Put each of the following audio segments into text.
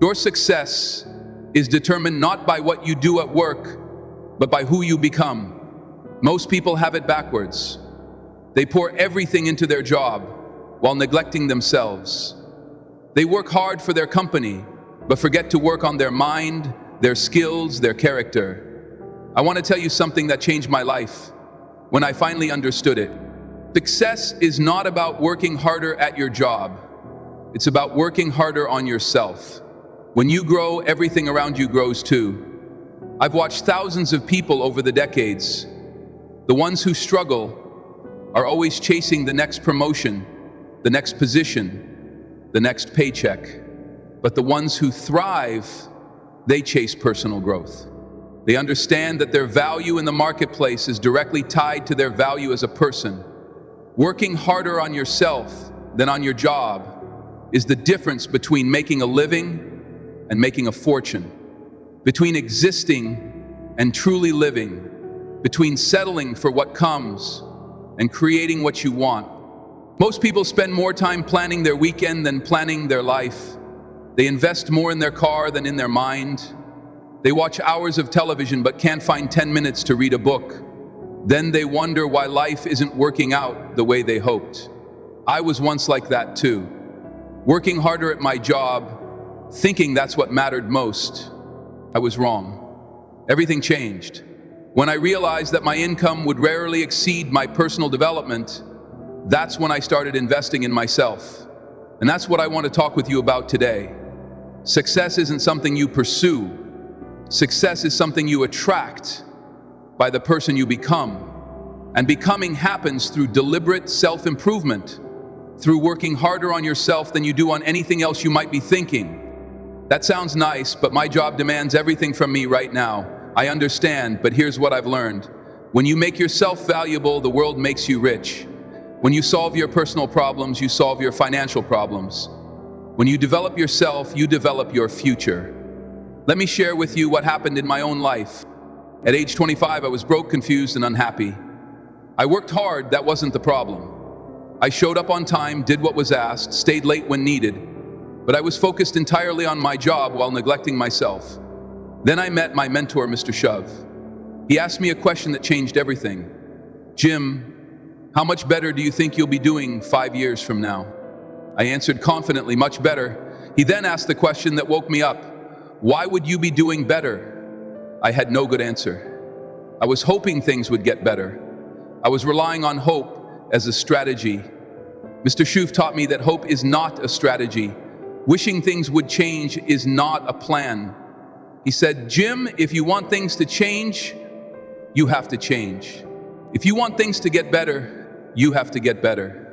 Your success is determined not by what you do at work, but by who you become. Most people have it backwards. They pour everything into their job while neglecting themselves. They work hard for their company, but forget to work on their mind, their skills, their character. I want to tell you something that changed my life when I finally understood it. Success is not about working harder at your job. It's about working harder on yourself. When you grow, everything around you grows too. I've watched thousands of people over the decades. The ones who struggle are always chasing the next promotion, the next position, the next paycheck. But the ones who thrive, they chase personal growth. They understand that their value in the marketplace is directly tied to their value as a person. Working harder on yourself than on your job is the difference between making a living and making a fortune, between existing and truly living, between settling for what comes and creating what you want. Most people spend more time planning their weekend than planning their life. They invest more in their car than in their mind. They watch hours of television but can't find 10 minutes to read a book. Then they wonder why life isn't working out the way they hoped. I was once like that too. Working harder at my job, thinking that's what mattered most. I was wrong. Everything changed when I realized that my income would rarely exceed my personal development. That's when I started investing in myself. And that's what I want to talk with you about today. Success isn't something you pursue. Success is something you attract by the person you become. And becoming happens through deliberate self-improvement, through working harder on yourself than you do on anything else you might be thinking. That sounds nice, but my job demands everything from me right now. I understand, but here's what I've learned. When you make yourself valuable, the world makes you rich. When you solve your personal problems, you solve your financial problems. When you develop yourself, you develop your future. Let me share with you what happened in my own life. At age 25, I was broke, confused, and unhappy. I worked hard, that wasn't the problem. I showed up on time, did what was asked, stayed late when needed, but I was focused entirely on my job while neglecting myself. Then I met my mentor, Mr. Shove. He asked me a question that changed everything. Jim, how much better do you think you'll be doing 5 years from now? I answered confidently, much better. He then asked the question that woke me up. Why would you be doing better? I had no good answer. I was hoping things would get better. I was relying on hope as a strategy. Mr. Shove taught me that hope is not a strategy. Wishing things would change is not a plan. He said, Jim, if you want things to change, you have to change. If you want things to get better, you have to get better.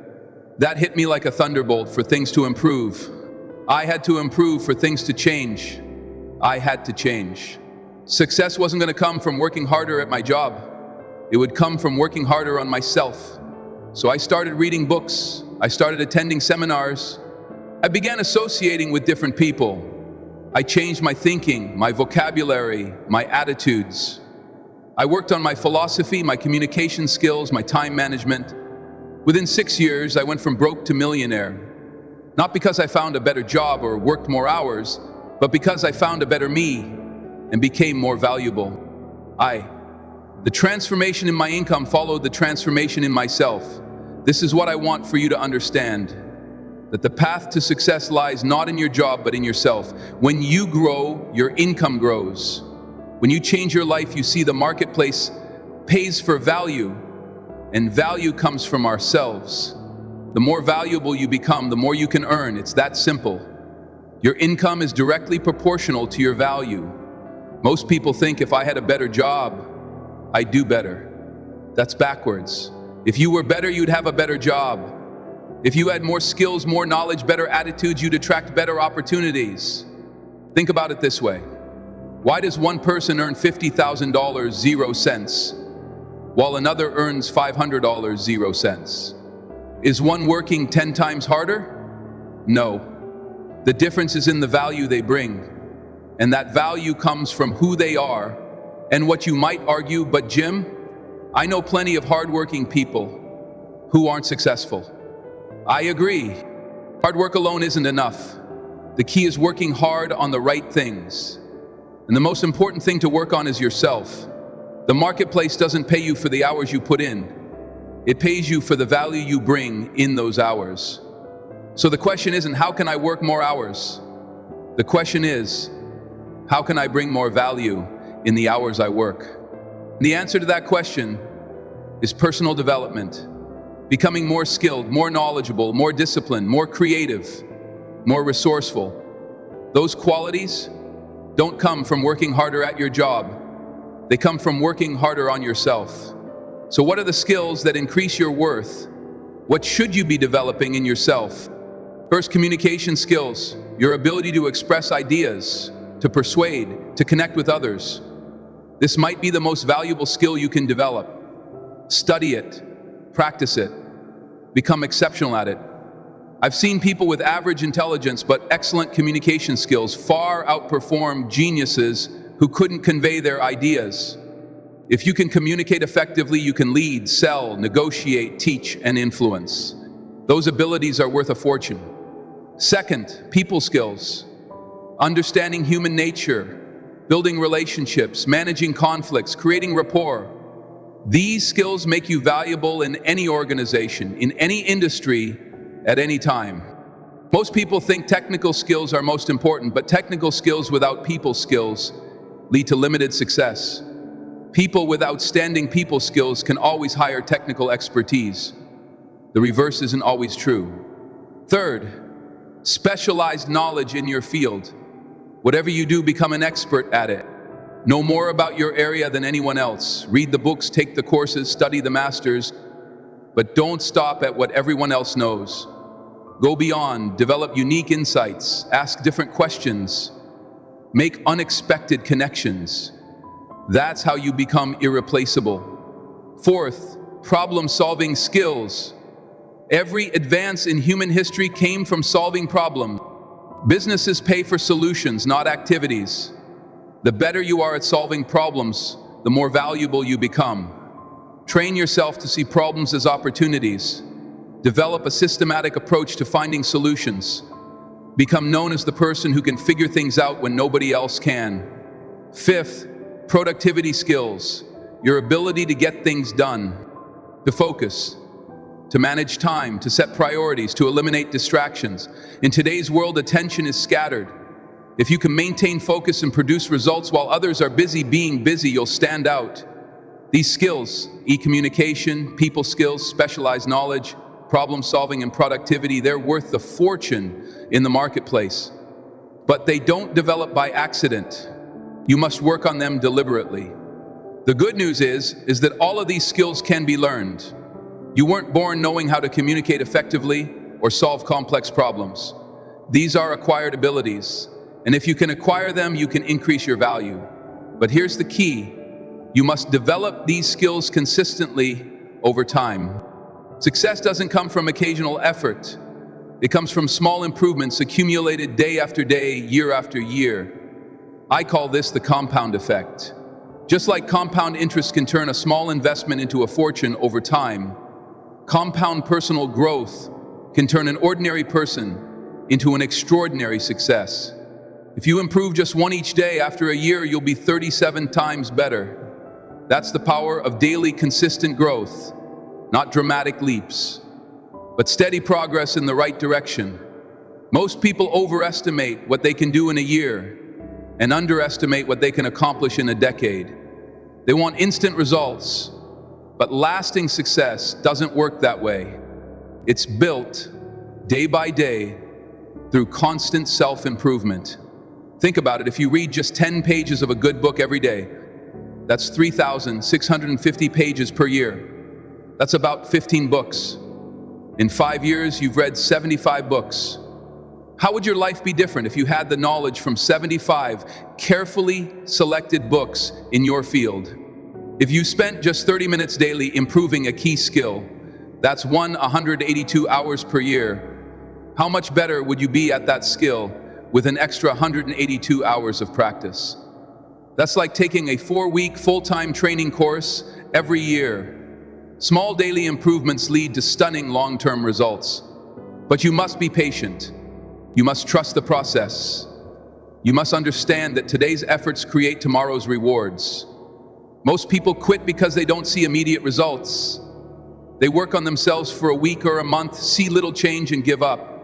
That hit me like a thunderbolt. For things to improve, I had to improve. For things to change, I had to change. Success wasn't going to come from working harder at my job. It would come from working harder on myself. So I started reading books. I started attending seminars. I began associating with different people. I changed my thinking, my vocabulary, my attitudes. I worked on my philosophy, my communication skills, my time management. Within 6 years, I went from broke to millionaire. Not because I found a better job or worked more hours, but because I found a better me and became more valuable. The transformation in my income followed the transformation in myself. This is what I want for you to understand. That the path to success lies not in your job, but in yourself. When you grow, your income grows. When you change your life, you see the marketplace pays for value, and value comes from ourselves. The more valuable you become, the more you can earn. It's that simple. Your income is directly proportional to your value. Most people think if I had a better job, I'd do better. That's backwards. If you were better, you'd have a better job. If you had more skills, more knowledge, better attitudes, you'd attract better opportunities. Think about it this way. Why does one person earn $50,000, 0 cents, while another earns $500, 0 cents? Is one working 10 times harder? No. The difference is in the value they bring. And that value comes from who they are and what you might argue, but Jim, I know plenty of hardworking people who aren't successful. I agree. Hard work alone isn't enough. The key is working hard on the right things. And the most important thing to work on is yourself. The marketplace doesn't pay you for the hours you put in. It pays you for the value you bring in those hours. So the question isn't, how can I work more hours? The question is, how can I bring more value in the hours I work? The answer to that question is personal development. Becoming more skilled, more knowledgeable, more disciplined, more creative, more resourceful. Those qualities don't come from working harder at your job. They come from working harder on yourself. So what are the skills that increase your worth? What should you be developing in yourself? First, communication skills, your ability to express ideas, to persuade, to connect with others. This might be the most valuable skill you can develop. Study it, practice it, become exceptional at it. I've seen people with average intelligence but excellent communication skills far outperform geniuses who couldn't convey their ideas. If you can communicate effectively, you can lead, sell, negotiate, teach, and influence. Those abilities are worth a fortune. Second, people skills. Understanding human nature, building relationships, managing conflicts, creating rapport. These skills make you valuable in any organization, in any industry, at any time. Most people think technical skills are most important, but technical skills without people skills lead to limited success. People with outstanding people skills can always hire technical expertise. The reverse isn't always true. Third, specialized knowledge in your field. Whatever you do, become an expert at it. Know more about your area than anyone else. Read the books, take the courses, study the masters, but don't stop at what everyone else knows. Go beyond, develop unique insights, ask different questions, make unexpected connections. That's how you become irreplaceable. Fourth, problem-solving skills. Every advance in human history came from solving problems. Businesses pay for solutions, not activities. The better you are at solving problems, the more valuable you become. Train yourself to see problems as opportunities. Develop a systematic approach to finding solutions. Become known as the person who can figure things out when nobody else can. Fifth, productivity skills. Your ability to get things done, to focus, to manage time, to set priorities, to eliminate distractions. In today's world, attention is scattered. If you can maintain focus and produce results while others are busy being busy, you'll stand out. These skills, e-communication, people skills, specialized knowledge, problem solving, and productivity, they're worth the fortune in the marketplace. But they don't develop by accident. You must work on them deliberately. The good news is that all of these skills can be learned. You weren't born knowing how to communicate effectively or solve complex problems. These are acquired abilities, and if you can acquire them, you can increase your value. But here's the key. You must develop these skills consistently over time. Success doesn't come from occasional effort. It comes from small improvements accumulated day after day, year after year. I call this the compound effect. Just like compound interest can turn a small investment into a fortune over time, compound personal growth can turn an ordinary person into an extraordinary success. If you improve just one each day, after a year, you'll be 37 times better. That's the power of daily consistent growth, not dramatic leaps, but steady progress in the right direction. Most people overestimate what they can do in a year and underestimate what they can accomplish in a decade. They want instant results, but lasting success doesn't work that way. It's built day by day through constant self-improvement. Think about it. If you read just 10 pages of a good book every day, that's 3,650 pages per year. That's about 15 books. In 5 years, you've read 75 books. How would your life be different if you had the knowledge from 75 carefully selected books in your field? If you spent just 30 minutes daily improving a key skill, that's 182 hours per year. How much better would you be at that skill with an extra 182 hours of practice? That's like taking a 4-week full-time training course every year. Small daily improvements lead to stunning long-term results. But you must be patient. You must trust the process. You must understand that today's efforts create tomorrow's rewards. Most people quit because they don't see immediate results. They work on themselves for a week or a month, see little change, and give up.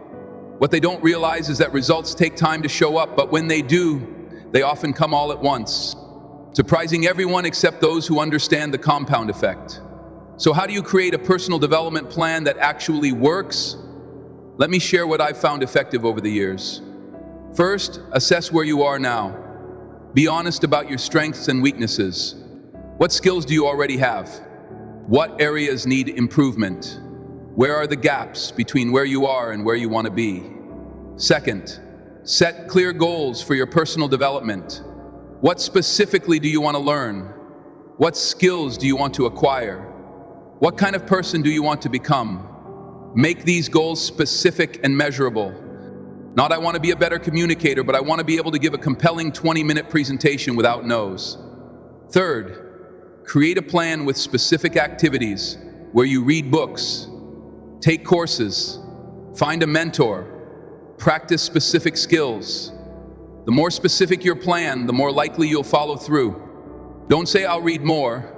What they don't realize is that results take time to show up, but when they do, they often come all at once, surprising everyone except those who understand the compound effect. So how do you create a personal development plan that actually works? Let me share what I've found effective over the years. First, assess where you are now. Be honest about your strengths and weaknesses. What skills do you already have? What areas need improvement? Where are the gaps between where you are and where you want to be? Second, set clear goals for your personal development. What specifically do you want to learn? What skills do you want to acquire? What kind of person do you want to become? Make these goals specific and measurable. Not I want to be a better communicator, but I want to be able to give a compelling 20-minute presentation without no's. Third, create a plan with specific activities where you read books, take courses, find a mentor, practice specific skills. The more specific your plan, the more likely you'll follow through. Don't say I'll read more.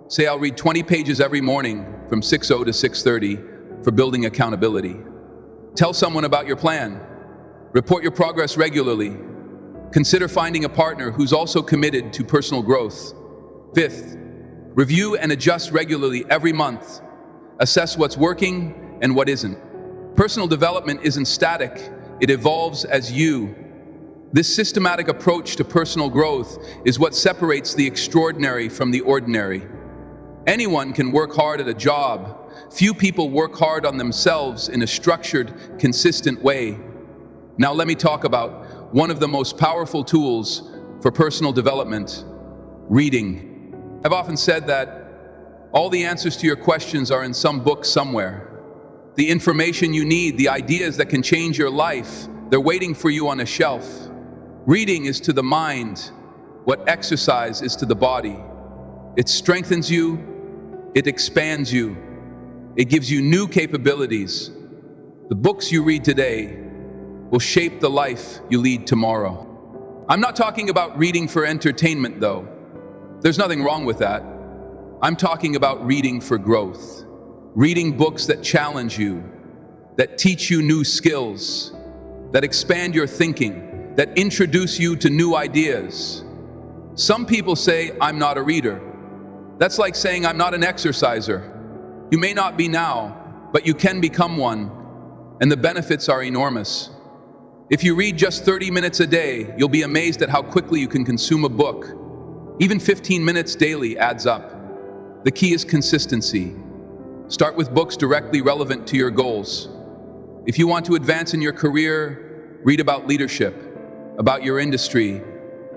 Say I'll read 20 pages every morning from 6:00 to 6:30 for building accountability. Tell someone about your plan. Report your progress regularly. Consider finding a partner who's also committed to personal growth. Fifth, review and adjust regularly every month. Assess what's working and what isn't. Personal development isn't static, it evolves as you. This systematic approach to personal growth is what separates the extraordinary from the ordinary. Anyone can work hard at a job. Few people work hard on themselves in a structured, consistent way. Now let me talk about one of the most powerful tools for personal development: reading. I've often said that all the answers to your questions are in some book somewhere. The information you need, the ideas that can change your life, they're waiting for you on a shelf. Reading is to the mind what exercise is to the body. It strengthens you, it expands you, it gives you new capabilities. The books you read today will shape the life you lead tomorrow. I'm not talking about reading for entertainment, though. There's nothing wrong with that. I'm talking about reading for growth. Reading books that challenge you, that teach you new skills, that expand your thinking, that introduce you to new ideas. Some people say, I'm not a reader. That's like saying I'm not an exerciser. You may not be now, but you can become one, and the benefits are enormous. If you read just 30 minutes a day, you'll be amazed at how quickly you can consume a book. Even 15 minutes daily adds up. The key is consistency. Start with books directly relevant to your goals. If you want to advance in your career, read about leadership, about your industry,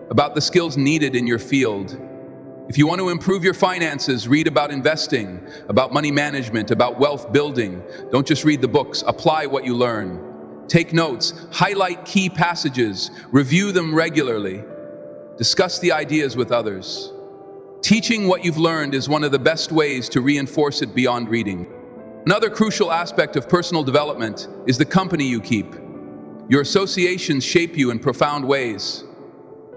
about the skills needed in your field. If you want to improve your finances, read about investing, about money management, about wealth building. Don't just read the books, apply what you learn. Take notes, highlight key passages, review them regularly. Discuss the ideas with others. Teaching what you've learned is one of the best ways to reinforce it beyond reading. Another crucial aspect of personal development is the company you keep. Your associations shape you in profound ways.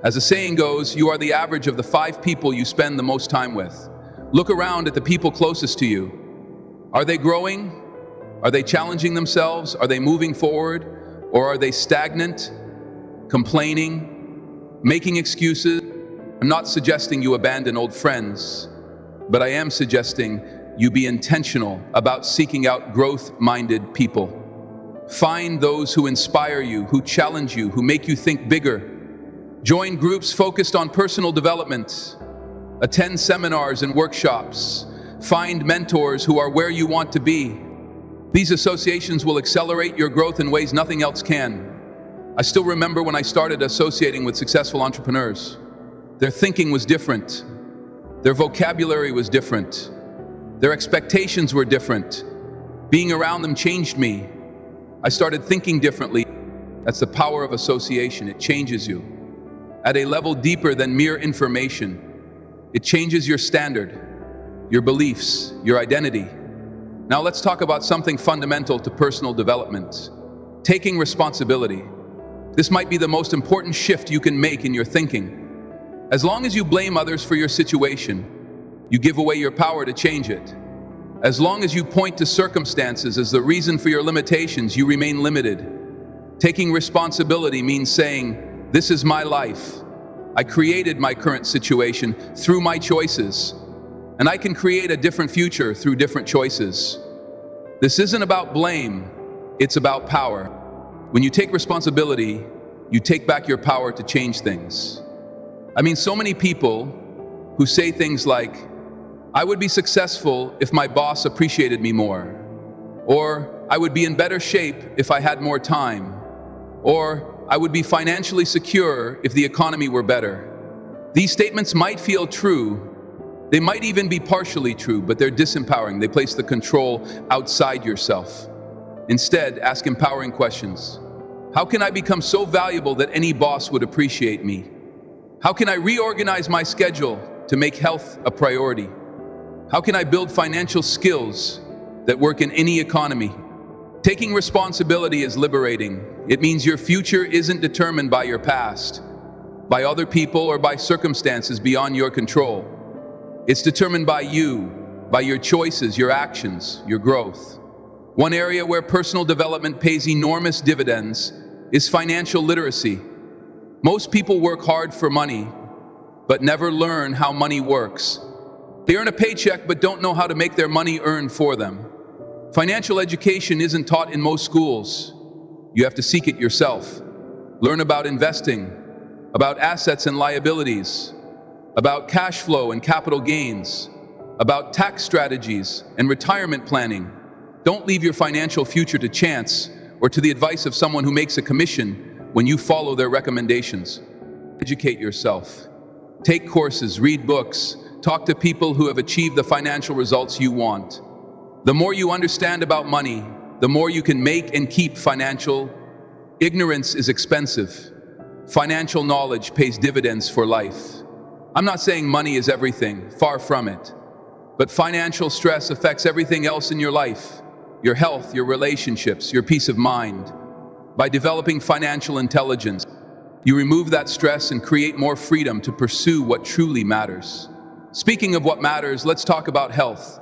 As the saying goes, you are the average of the 5 people you spend the most time with. Look around at the people closest to you. Are they growing? Are they challenging themselves? Are they moving forward? Or are they stagnant, complaining, making excuses? I'm not suggesting you abandon old friends, but I am suggesting you be intentional about seeking out growth-minded people. Find those who inspire you, who challenge you, who make you think bigger. Join groups focused on personal development. Attend seminars and workshops. Find mentors who are where you want to be. These associations will accelerate your growth in ways nothing else can. I still remember when I started associating with successful entrepreneurs. Their thinking was different. Their vocabulary was different. Their expectations were different. Being around them changed me. I started thinking differently. That's the power of association. It changes you at a level deeper than mere information. It changes your standard, your beliefs, your identity. Now let's talk about something fundamental to personal development: Taking responsibility. This might be the most important shift you can make in your thinking. As long as you blame others for your situation, you give away your power to change it. As long as you point to circumstances as the reason for your limitations, you remain limited. Taking responsibility means saying, "This is my life. I created my current situation through my choices, and I can create a different future through different choices." This isn't about blame, it's about power. When you take responsibility, you take back your power to change things. I mean, so many people who say things like, "I would be successful if my boss appreciated me more," or "I would be in better shape if I had more time," or "I would be financially secure if the economy were better." These statements might feel true. They might even be partially true, but they're disempowering. They place the control outside yourself. Instead, ask empowering questions. How can I become so valuable that any boss would appreciate me? How can I reorganize my schedule to make health a priority? How can I build financial skills that work in any economy? Taking responsibility is liberating. It means your future isn't determined by your past, by other people, or by circumstances beyond your control. It's determined by you, by your choices, your actions, your growth. One area where personal development pays enormous dividends is financial literacy. Most people work hard for money, but never learn how money works. They earn a paycheck but don't know how to make their money earn for them. Financial education isn't taught in most schools. You have to seek it yourself. Learn about investing, about assets and liabilities, about cash flow and capital gains, about tax strategies and retirement planning. Don't leave your financial future to chance or to the advice of someone who makes a commission when you follow their recommendations. Educate yourself. Take courses, read books, talk to people who have achieved the financial results you want. The more you understand about money, the more you can make and keep financial. Ignorance is expensive. Financial knowledge pays dividends for life. I'm not saying money is everything, far from it. But financial stress affects everything else in your life, your health, your relationships, your peace of mind. By developing financial intelligence, you remove that stress and create more freedom to pursue what truly matters. Speaking of what matters, let's talk about health.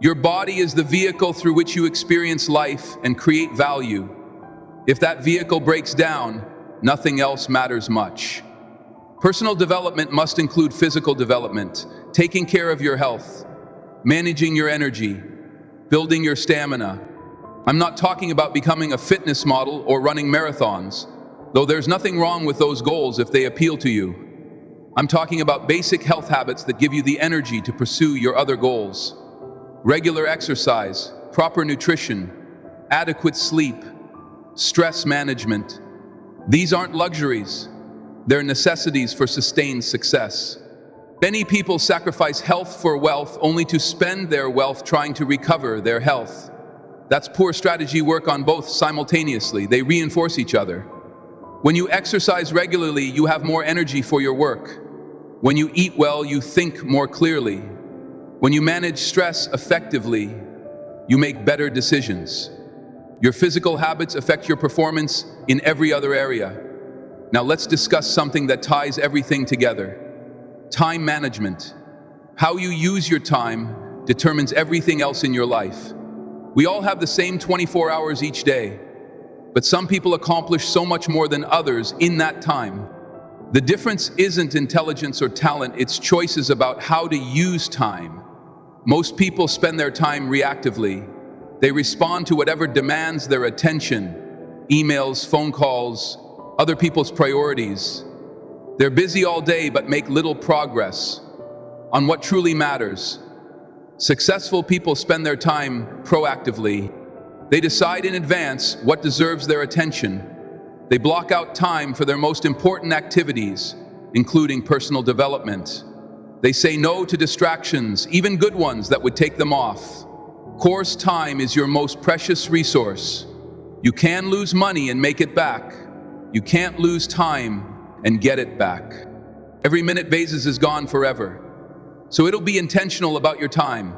Your body is the vehicle through which you experience life and create value. If that vehicle breaks down, nothing else matters much. Personal development must include physical development, taking care of your health, managing your energy, building your stamina. I'm not talking about becoming a fitness model or running marathons, though there's nothing wrong with those goals if they appeal to you. I'm talking about basic health habits that give you the energy to pursue your other goals. Regular exercise, proper nutrition, adequate sleep, stress management. These aren't luxuries. They're necessities for sustained success. Many people sacrifice health for wealth only to spend their wealth trying to recover their health. That's poor strategy work on both simultaneously. They reinforce each other. When you exercise regularly, you have more energy for your work. When you eat well, you think more clearly. When you manage stress effectively, you make better decisions. Your physical habits affect your performance in every other area. Now let's discuss something that ties everything together. Time management. How you use your time determines everything else in your life. We all have the same 24 hours each day, but some people accomplish so much more than others in that time. The difference isn't intelligence or talent, it's choices about how to use time. Most people spend their time reactively. They respond to whatever demands their attention, emails, phone calls, other people's priorities. They're busy all day but make little progress on what truly matters. Successful people spend their time proactively. They decide in advance what deserves their attention. They block out time for their most important activities, including personal development. They say no to distractions, even good ones that would take them off. Course time is your most precious resource. You can lose money and make it back. You can't lose time and get it back. Every minute Bezos is gone forever. So it'll be intentional about your time.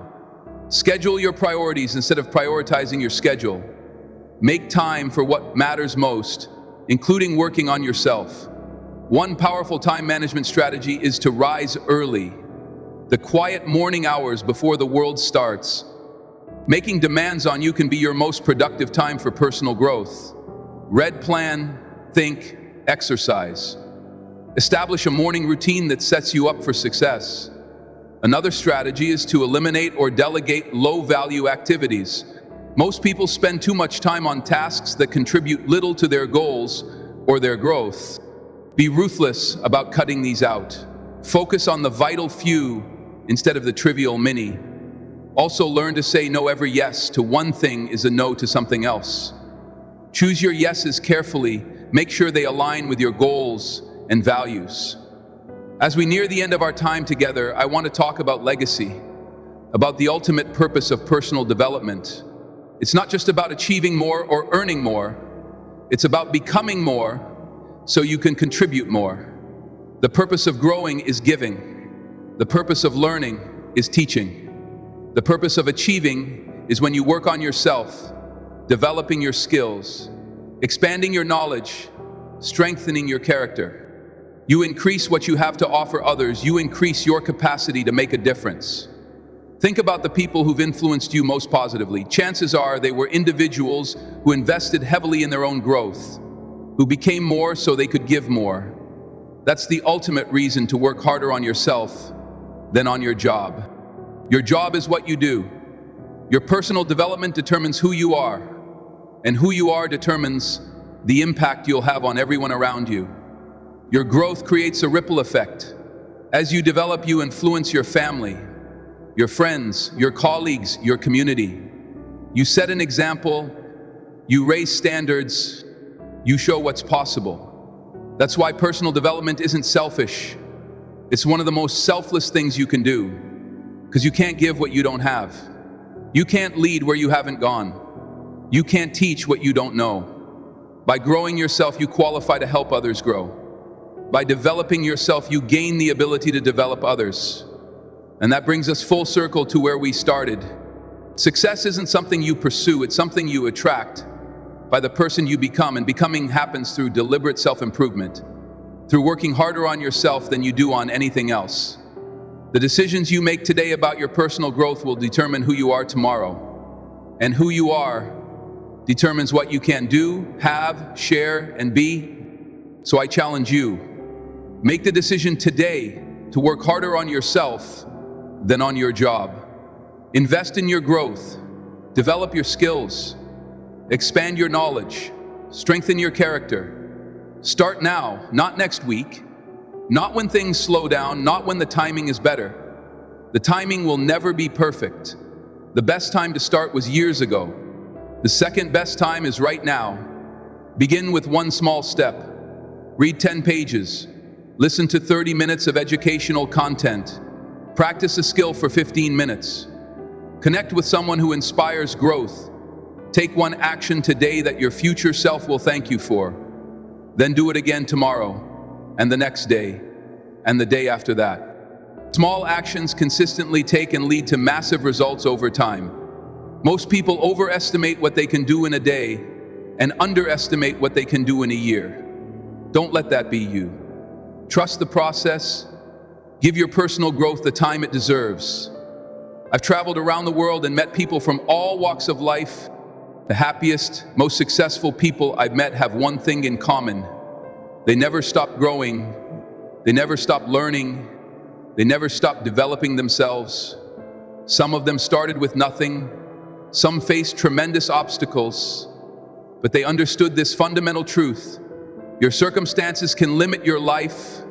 Schedule your priorities instead of prioritizing your schedule. Make time for what matters most, including working on yourself. One powerful time management strategy is to rise early, the quiet morning hours before the world starts. Making demands on you can be your most productive time for personal growth. Read, plan, think, exercise. Establish a morning routine that sets you up for success. Another strategy is to eliminate or delegate low-value activities. Most people spend too much time on tasks that contribute little to their goals or their growth. Be ruthless about cutting these out. Focus on the vital few instead of the trivial many. Also, learn to say no. Every yes to one thing is a no to something else. Choose your yeses carefully. Make sure they align with your goals and values. As we near the end of our time together, I want to talk about legacy, about the ultimate purpose of personal development. It's not just about achieving more or earning more. It's about becoming more so you can contribute more. The purpose of growing is giving. The purpose of learning is teaching. The purpose of achieving is when you work on yourself, developing your skills, expanding your knowledge, strengthening your character. You increase what you have to offer others. You increase your capacity to make a difference. Think about the people who've influenced you most positively. Chances are they were individuals who invested heavily in their own growth, who became more so they could give more. That's the ultimate reason to work harder on yourself than on your job. Your job is what you do. Your personal development determines who you are, and who you are determines the impact you'll have on everyone around you. Your growth creates a ripple effect. As you develop, you influence your family, your friends, your colleagues, your community. You set an example, you raise standards, you show what's possible. That's why personal development isn't selfish. It's one of the most selfless things you can do, because you can't give what you don't have. You can't lead where you haven't gone. You can't teach what you don't know. By growing yourself, you qualify to help others grow. By developing yourself, you gain the ability to develop others. And that brings us full circle to where we started. Success isn't something you pursue, it's something you attract by the person you become, and becoming happens through deliberate self-improvement, through working harder on yourself than you do on anything else. The decisions you make today about your personal growth will determine who you are tomorrow. And who you are determines what you can do, have, share, and be. So I challenge you, make the decision today to work harder on yourself than on your job. Invest in your growth, develop your skills, expand your knowledge, strengthen your character. Start now, not next week, not when things slow down, not when the timing is better. The timing will never be perfect. The best time to start was years ago. The second best time is right now. Begin with one small step. Read 10 pages. Listen to 30 minutes of educational content. Practice a skill for 15 minutes. Connect with someone who inspires growth. Take one action today that your future self will thank you for. Then do it again tomorrow, and the next day, and the day after that. Small actions consistently take and lead to massive results over time. Most people overestimate what they can do in a day and underestimate what they can do in a year. Don't let that be you. Trust the process. Give your personal growth the time it deserves. I've traveled around the world and met people from all walks of life. The happiest, most successful people I've met have one thing in common. They never stopped growing. They never stopped learning. They never stopped developing themselves. Some of them started with nothing. Some faced tremendous obstacles. But they understood this fundamental truth. Your circumstances can limit your life,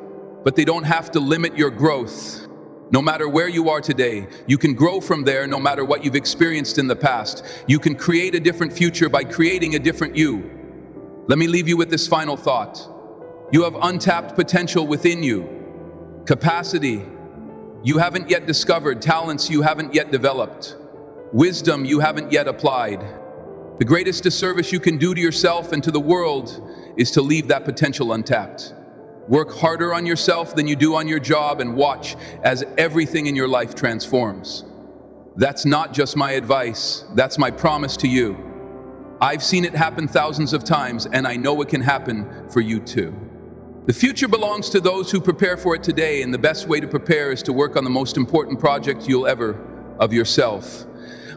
but they don't have to limit your growth. No matter where you are today, you can grow from there no matter what you've experienced in the past. You can create a different future by creating a different you. Let me leave you with this final thought. You have untapped potential within you, capacity you haven't yet discovered, talents you haven't yet developed, wisdom you haven't yet applied. The greatest disservice you can do to yourself and to the world is to leave that potential untapped. Work harder on yourself than you do on your job, and watch as everything in your life transforms. That's not just my advice, that's my promise to you. I've seen it happen thousands of times, and I know it can happen for you too. The future belongs to those who prepare for it today, and the best way to prepare is to work on the most important project you'll ever of yourself.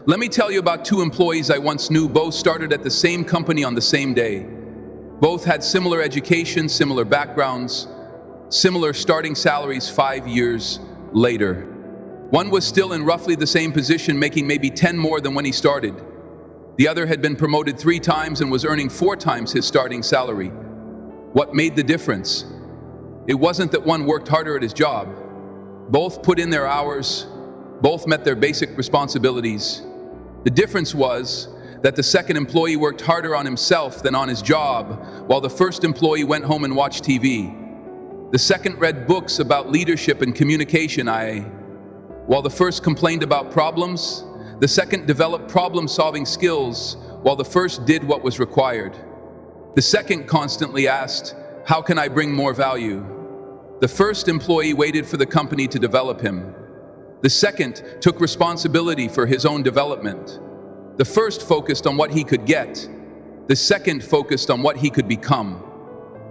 Let me tell you about two employees I once knew. Both started at the same company on the same day. Both had similar education, similar backgrounds, similar starting salaries 5 years later. One was still in roughly the same position, making maybe 10 more than when he started. The other had been promoted 3 times and was earning 4 times his starting salary. What made the difference? It wasn't that one worked harder at his job. Both put in their hours, both met their basic responsibilities. The difference was that the second employee worked harder on himself than on his job, while the first employee went home and watched TV. The second read books about leadership and communication. While the first complained about problems, the second developed problem-solving skills, while the first did what was required. The second constantly asked, "How can I bring more value?" The first employee waited for the company to develop him. The second took responsibility for his own development. The first focused on what he could get. The second focused on what he could become.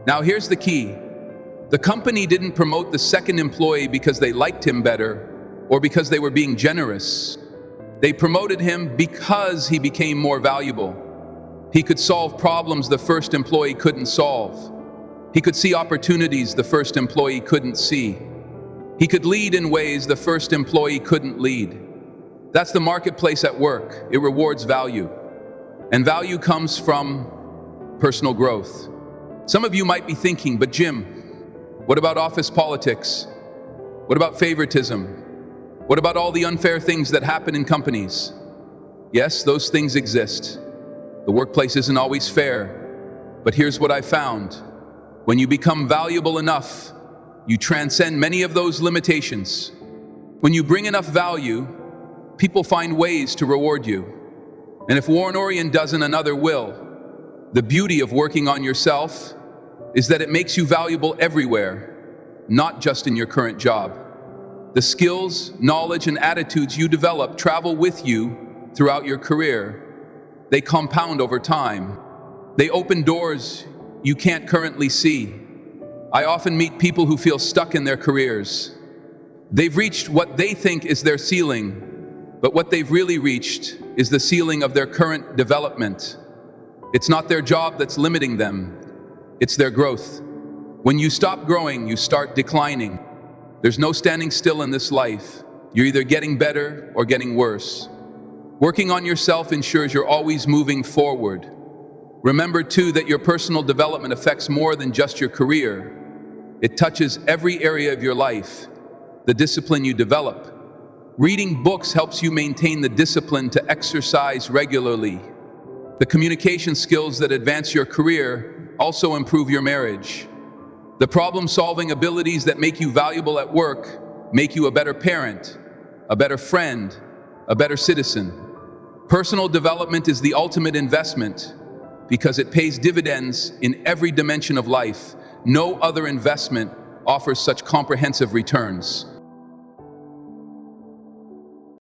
Now here's the key. The company didn't promote the second employee because they liked him better or because they were being generous. They promoted him because he became more valuable. He could solve problems the first employee couldn't solve. He could see opportunities the first employee couldn't see. He could lead in ways the first employee couldn't lead. That's the marketplace at work. It rewards value. And value comes from personal growth. Some of you might be thinking, but Jim, what about office politics? What about favoritism? What about all the unfair things that happen in companies? Yes, those things exist. The workplace isn't always fair. But here's what I found. When you become valuable enough, you transcend many of those limitations. When you bring enough value, people find ways to reward you. And if Warren Orion doesn't, another will. The beauty of working on yourself is that it makes you valuable everywhere, not just in your current job. The skills, knowledge, and attitudes you develop travel with you throughout your career. They compound over time. They open doors you can't currently see. I often meet people who feel stuck in their careers. They've reached what they think is their ceiling, but what they've really reached is the ceiling of their current development. It's not their job that's limiting them, it's their growth. When you stop growing, you start declining. There's no standing still in this life. You're either getting better or getting worse. Working on yourself ensures you're always moving forward. Remember too that your personal development affects more than just your career. It touches every area of your life, the discipline you develop. Reading books helps you maintain the discipline to exercise regularly. The communication skills that advance your career also improve your marriage. The problem-solving abilities that make you valuable at work make you a better parent, a better friend, a better citizen. Personal development is the ultimate investment because it pays dividends in every dimension of life. No other investment offers such comprehensive returns.